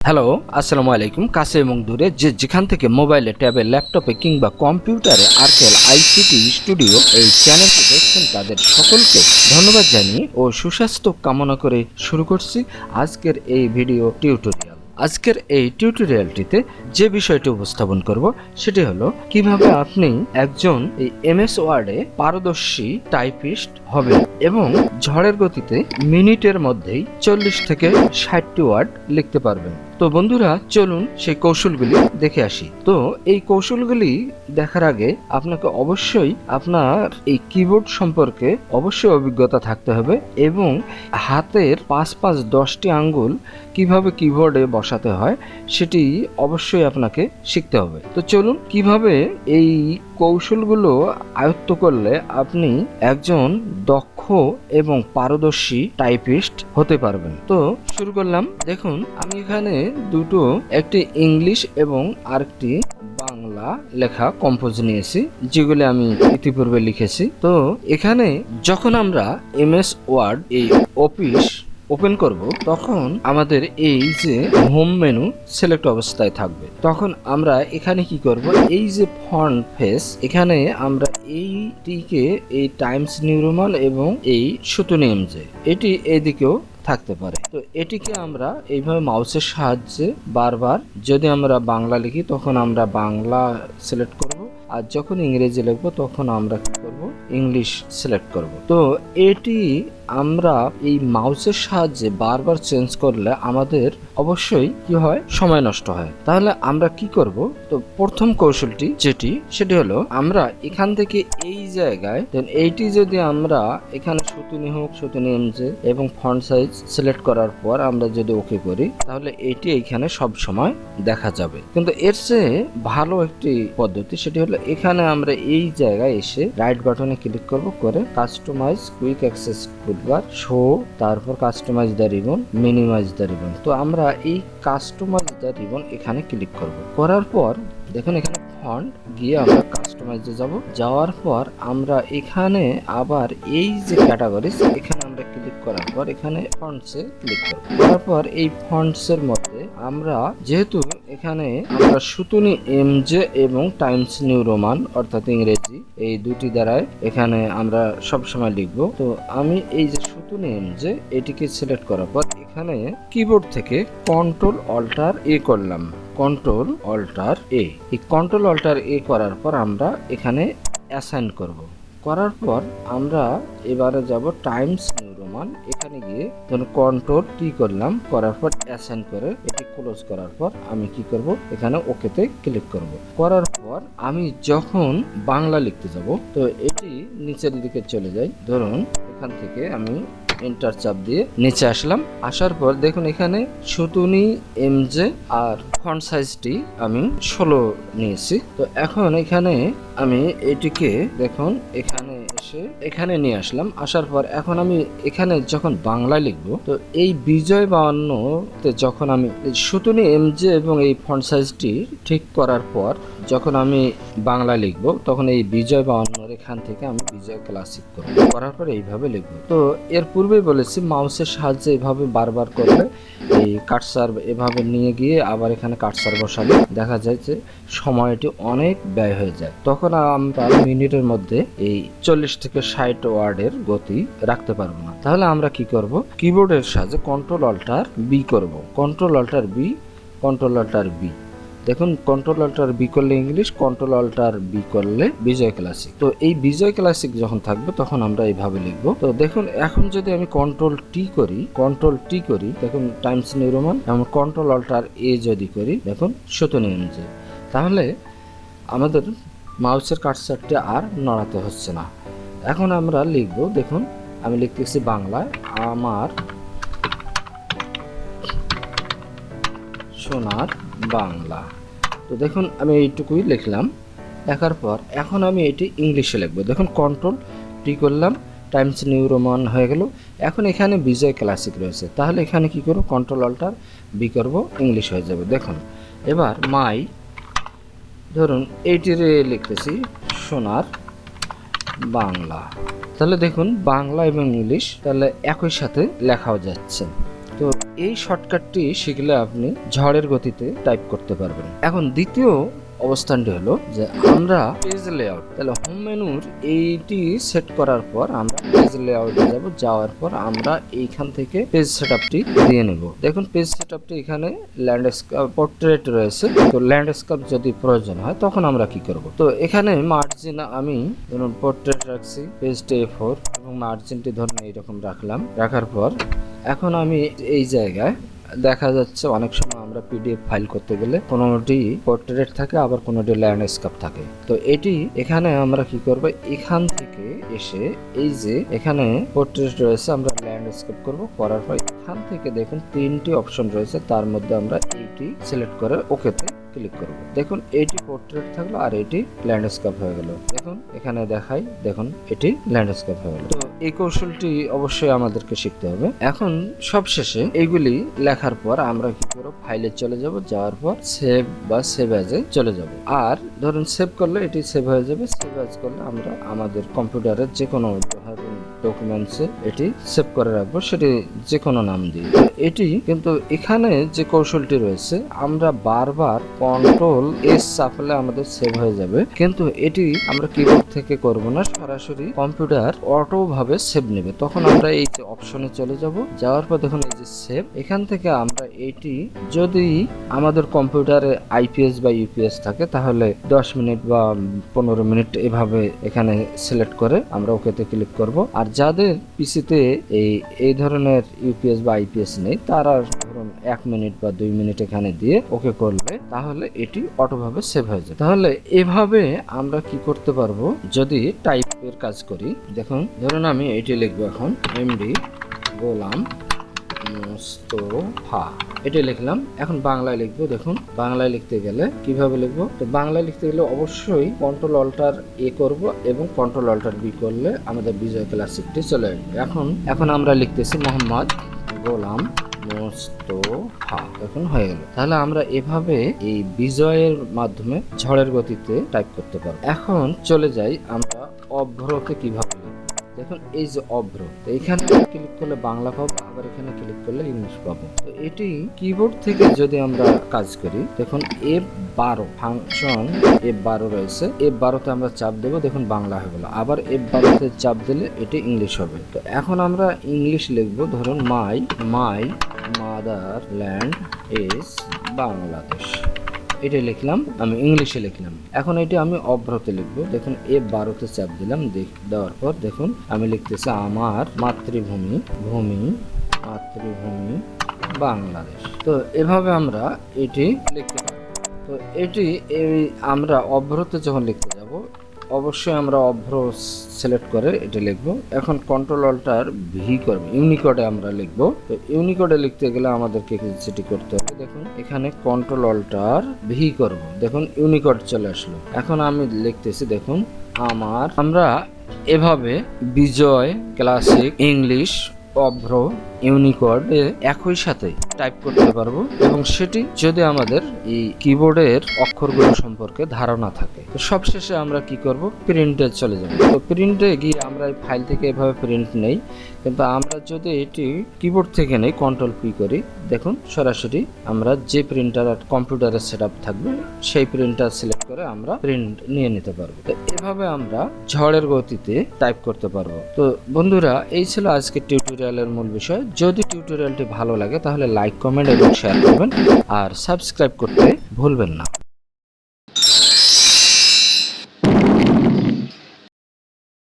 Hello, আসসালামু আলাইকুম। কাছে এবং দূরে যেখান থেকে মোবাইলে, ট্যাবে, ল্যাপটপে কিংবা কম্পিউটারে আরকেল আইসিটি স্টুডিও এই চ্যানেলটি দেখছেন তাদের সকলকে ধন্যবাদ জানিয়ে ও সুস্বাস্থ্য কামনা করে শুরু করছি আজকের এই ভিডিও টিউটোরিয়াল। আজকের এই টিউটোরিয়ালটিতে যে বিষয়টি উপস্থাপন করব সেটি হলো কিভাবে আপনি একজন এই এমএস ওয়ার্ডে পারদর্শী টাইপিস্ট হবেন এবং ঝড়ের গতিতে মিনিটের মধ্যেই 40 থেকে 60টি ওয়ার্ড লিখতে পারবেন। তো বন্ধুরা, চলুন সেই কৌশলগুলি দেখে আসি। তো এই কৌশলগুলি দেখার আগে আপনাকে অবশ্যই আপনার এই কিবোর্ড সম্পর্কে অবশ্যই অভিজ্ঞতা থাকতে হবে এবং হাতের 5-10টি আঙ্গুল কিভাবে কিবোর্ডে বসাতে হয় সেটি অবশ্যই আপনাকে শিখতে হবে। তো চলুন কিভাবে এই কৌশলগুলো আয়ত্ত করলে আপনি একজন দক্ষ এবং পারদর্শী টাইপিস্ট হতে পারবেন। তো শুরু করলাম। দেখুন, আমি এখানে দুটো, একটি ইংলিশ এবং আরেকটি বাংলা লেখা কম্পোজ নিয়েছি, যেগুলো আমি ইতিপূর্বে লিখেছি। তো এখানে যখন আমরা এমএস ওয়ার্ড এই অফিস ওপেন করব তখন আমাদের এই যে হোম মেনু সিলেক্ট অবস্থায় থাকবে। তখন আমরা এখানে কি করব, এই যে ফন্ট ফেস, এখানে আমরা এইটিকে এই টাইমস নিউ রোমান এবং এই সুতুনিয়ম যে এটি এদিকেও থাকতে পারে। তো এটিকে আমরা এইভাবে মাউসের সাহায্যে বারবার, যদি আমরা বাংলা লিখি তখন আমরা বাংলা সিলেক্ট করব, আর যখন ইংরেজি লিখবো তখন আমরা কি করব, ইংলিশ সিলেক্ট করব। তো এটি আমরা এই মাউসের সাহায্যে বারবার চেঞ্জ করলে আমাদের অবশ্যই কি হয়, সময় নষ্ট হয়। তাহলে আমরা কি করব, তো প্রথম কৌশলটি সেটি হলো আমরা এখান থেকে এই জায়গায় এইটি যদি আমরা এখানে সুতুনি হোক, সুতুনি এমজে এবং ফন্ট সাইজ সিলেক্ট করার পর আমরা যদি ওকে করি তাহলে এটি এইখানে সব সময় দেখা যাবে। কিন্তু এর চেয়ে ভালো একটি পদ্ধতি, সেটি হলো এখানে আমরা এই জায়গায় এসে রাইট বাটনে ক্লিক করব, করে customise quick access toolbar, show, তারপর customise the ribbon, minimise the ribbon. তো আমরা এই কাস্টমাইজ দ্য রিবন এখানে ক্লিক করব। করার পর দেখুন এখানে ফন্ট গিয়ে আমরা কাস্টমাইজে যাব। যাওয়ার পর আমরা এখানে আবার এই যে ক্যাটাগরিজ, এখানে আমরা ক্লিক করার পর এখানে ফন্টসে ক্লিক করব। করার পর এই ফন্টসের মধ্যে আমরা যেহেতু এখানে আমরা সুতুনি এমজে এবং টাইমস নিউ রোমান অর্থাৎ ইংরেজি এই দুটি দ্বারাই এখানে আমরা সব সময় লিখব। তো আমি এই যে সুতুনি এমজে এটিকে সিলেক্ট করার পর এখানে কিবোর্ড থেকে কন্ট্রোল অল্টার এ করলাম, কন্ট্রোল অল্টার এ। এই কন্ট্রোল অল্টার এ করার পর আমরা এখানে অ্যাসাইন করব। করার পর আমরা এবারে যাব টাইমস নিউ রোমান, এখানে গিয়ে ধরুন কন্ট্রোল টি করলাম, করার পর অ্যাসাইন করে এটি ক্লোজ করার পর আমি কি করব, এখানে ওকেতে ক্লিক করব। করার পর আমি যখন বাংলা লিখতে যাব তো এটি নিচের দিকে চলে যায়। ধরুন এখান থেকে আমি এন্টার চাপ দিয়ে নিচে আসলাম। আসার পর দেখুন এখানে সুতুনি এমজে আর ফন্ট সাইজটি আমি 16 নিয়েছি। তো এখন এখানে আমি এটিকে দেখুন এখানে এসে এখানে নিয়ে আসলাম। আসার পর এখন আমি এখানে যখন বাংলা লিখব তো এই বিজয় 52 তে যখন আমি সুতুনি এমজে এবং এই ফন্ট সাইজটি ঠিক করার পর যখন আমি বাংলা লিখব তখন এই বিজয় 52 এখান থেকে আমি বিজয় ক্লাসিক করব। করার পর এইভাবে লিখব। তো এর পূর্বে বলেছি মাউসের সাহায্যে এভাবে বারবার করলে এই কার্সার এভাবে নিয়ে গিয়ে আবার এখানে কার্সার বসালে দেখা যায় যে সময়টি অনেক ব্যয় হয়ে যায়। তখন আমরা মিনিটের মধ্যে এই 40 থেকে 60 ওয়ার্ডের গতি রাখতে পারবো না। তাহলে আমরা কি করব, কিবোর্ডের সাহায্যে কন্ট্রোল অল্টার বি করব। Control alter b, control alter b. দেখুন কন্ট্রোল অল্টার বি করলে ইংলিশ, কন্ট্রোল অল্টার বি করলে বিজয় ক্লাসিক। তো এই বিজয় ক্লাসিক যখন থাকবে তখন আমরা এইভাবে লিখব। তো দেখুন এখন যদি আমি কন্ট্রোল টি করি দেখুন টাইমস নিউ রোমান, এবং কন্ট্রোল অল্টার এ যদি করি দেখুন সুতুনি এমজে, তাহলে আমাদের মাউসের কার্সারটি আর নড়াতে হচ্ছে না। এখন আমরা লিখব, দেখুন আমি লিখতেছি বাংলায় আমার সোনার বাংলা। তো দেখুন আমি এইটুকুই লিখলাম। লেখার পর এখন আমি এটি ইংলিশে লিখবো। দেখুন কন্ট্রোল টি করলাম, টাইমস নিউ রোমান হয়ে গেল। এখন এখানে বিজয় ক্লাসিক রয়েছে, তাহলে এখানে কি করব, কন্ট্রোল অল্টার বি করব, ইংলিশ হয়ে যাবে। দেখুন এবার মাই, ধরুন এইটির লিখতেছি সোনার বাংলা। তাহলে দেখুন বাংলা এবং ইংলিশ তাহলে একই সাথে লেখাও যাচ্ছে। তো এই শর্টকাটটি শিখলে আপনি ঝড়ের গতিতে টাইপ করতে পারবেন। এখন দ্বিতীয় অবস্থানটি হলো যে আমরা পেজ লেআউট, তাহলে হোম মেনুর এইটি সেট করার পর আমরা পেজ লেআউটে যাব। যাওয়ার পর আমরা এইখান থেকে পেজ সেটআপটি দিয়ে নেব। দেখুন পেজ সেটআপটি এখানে ল্যান্ডস্কেপ পোর্ট্রেট রয়েছে। তো ল্যান্ডস্কেপ যদি প্রয়োজন হয় তখন আমরা কি করব, তো এখানে মার্জিন আমি ধরুন পোর্ট্রেট রাখছি, পেজটি A4 এবং মার্জিনটি ধরুন এইরকম রাখলাম। রাখার পর এখন আমি এই জায়গায় দেখা যাচ্ছে অনেক সময় আমরা পিডিএফ ফাইল করতে গেলে কোনোটি পোর্ট্রেট থাকে, আবার কোনোটি ল্যান্ডস্কেপ থাকে। তো এটি এখানে আমরা কি করব, এখান থেকে এসে এই যে এখানে পোর্ট্রেট রয়েছে আমরা ল্যান্ডস্কেপ করব। করার পর এখান থেকে দেখুন 3টি অপশন রয়েছে, তার মধ্যে আমরা এইটি সিলেক্ট করে ওকেতে ক্লিক করব। দেখুন এটি পোর্ট্রেট থাকলো আর এটি ল্যান্ডস্কেপ হয়ে গেল। দেখুন এখানে দেখাই, দেখুন এটি ল্যান্ডস্কেপ হয়ে গেল। তো এই কৌশলটি অবশ্যই আমাদেরকে শিখতে হবে। এখন সবশেষে এইগুলি লেখার পর আমরা কি করব, ফাইলে চলে যাব। যাওয়ার পর সেভ বা সেভ অ্যাজে চলে যাব। আর ধরুন সেভ করলে এটি সেভ হয়ে যাবে। সেভ অ্যাজ করলে আমরা আমাদের কম্পিউটারের যে কোনো ডকুমেন্টসে এটি সেভ করে রাখবো, সেটি যে কোনো নাম দিয়ে। এটি কিন্তু এখানে যে কৌশলটি রয়েছে, আমরা বারবার কন্ট্রোল এস চাপলে আমাদের সেভ হয়ে যাবে, কিন্তু এটি আমরা কিবোর্ড থেকে করব না, সরাসরি কম্পিউটার অটো ভাবে সেভ নেবে। তখন আমরা এই যে অপশনে চলে যাব। যাওয়ার পর দেখুন এই যে সেভ, এখান থেকে আমরা এটি যদি আমাদের কম্পিউটারে আইপিএস বা ইউপিএস থাকে তাহলে 10 মিনিট বা 15 মিনিট এভাবে এখানে সিলেক্ট করে আমরা ওকেতে ক্লিক করব। আর যাদের পিসিতে এই ধরনের ইউপিএস বা আইপিএস নেই, তারা ধরুন 1 মিনিট বা 2 মিনিট এখানে দিয়ে ওকে করলে তাহলে এটি অটোভাবে সেভ হয়ে যায়। তাহলে এভাবে আমরা কি করতে পারবো যদি টাইপের কাজ করি। দেখুন ধরুন আমি এটি লিখবো, এখন এমডি গোলাম মোস্তফা এটা লিখলাম। এখন বাংলায় লিখবো। দেখুন বাংলায় লিখতে গেলে কিভাবে লিখবো, তো বাংলায় লিখতে গেলে অবশ্যই কন্ট্রোল অল্টার এ করব এবং কন্ট্রোল অল্টার বি করলে আমাদের বিজয় ক্লাসিকটি চলে আসবে। এখন আমরা লিখতেছি মোহাম্মদ গোলাম মোস্তফা, এখন হয়ে গেল। তাহলে আমরা এভাবে এই বিজয়ের মাধ্যমে ঝড়ের গতিতে টাইপ করতে পারবো। এখন চলে যাই আমরা অভ্রকে কিভাবে। দেখুন এই যে অভ্র, তো এখানে ক্লিক করলে বাংলা পাবো, আবার এখানে ক্লিক করলে ইংলিশ পাবো। তো এটি কিবোর্ড থেকে যদি আমরা কাজ করি, দেখুন F12 ফাংশন F12 রয়েছে, F12তে আমরা চাপ দেবো, দেখুন বাংলা হয়ে গেল। আবার F12তে চাপ দিলে এটি ইংলিশ হবে। তো এখন আমরা ইংলিশ লিখবো। ধরুন my mother land is Bangladesh, এটা লিখলাম, আমি ইংলিশে লিখলাম। এখন এটি আমি অভ্রতে লিখবো। দেখুন F12তে চাপ দিলাম, দেওয়ার পর দেখুন আমি লিখতেছি আমার মাতৃভূমি বাংলাদেশ। তো এভাবে আমরা এটি লিখতে পারি। তো এটি আমরা অভ্রতে যখন লিখতে যাব, অবশ্যই আমরা অভ্র সিলেক্ট করে এটা লিখবো। এখন কন্ট্রোল অল্টার ভি করবো, ইউনিকোডে আমরা লিখবো। তো ইউনিকোডে লিখতে গেলে আমাদেরকে সেটি করতে হবে। দেখুন এখানে কন্ট্রোল অল্টার ভি করব, দেখুন ইউনিকোড চলে আসলো। এখন আমি লিখতেছি, দেখুন আমরা এভাবে বিজয় ক্লাসিক ইংলিশ অভ্র ইউনিকোড একই সাথে টাইপ করতে পারবো, এবং সেটি যদি আমাদের এই কিবোর্ডের অক্ষরগুলো সম্পর্কে ধারণা থাকে। তো সবশেষে আমরা কি করব, প্রিন্টে চলে যাব। তো প্রিন্টে গিয়ে আমরা এই ফাইল থেকে এভাবে প্রিন্ট নেই, কিন্তু আমরা যদি এটি কিবোর্ড থেকে নেই কন্ট্রোল পি করি, দেখুন সরাসরি আমরা যে প্রিন্টার কম্পিউটারের সেটআপ থাকবে সেই প্রিন্টার সিলেক্ট করে আমরা প্রিন্ট নিয়ে নিতে পারবো। তো এভাবে আমরা ঝড়ের গতিতে টাইপ করতে পারবো। তো বন্ধুরা, এই ছিল আজকের টিউটোরিয়ালের মূল বিষয়। যদি টিউটোরিয়ালটি ভালো লাগে তাহলে লাইক, কমেন্ট এবং শেয়ার করবেন, আর সাবস্ক্রাইব করতে ভুলবেন না।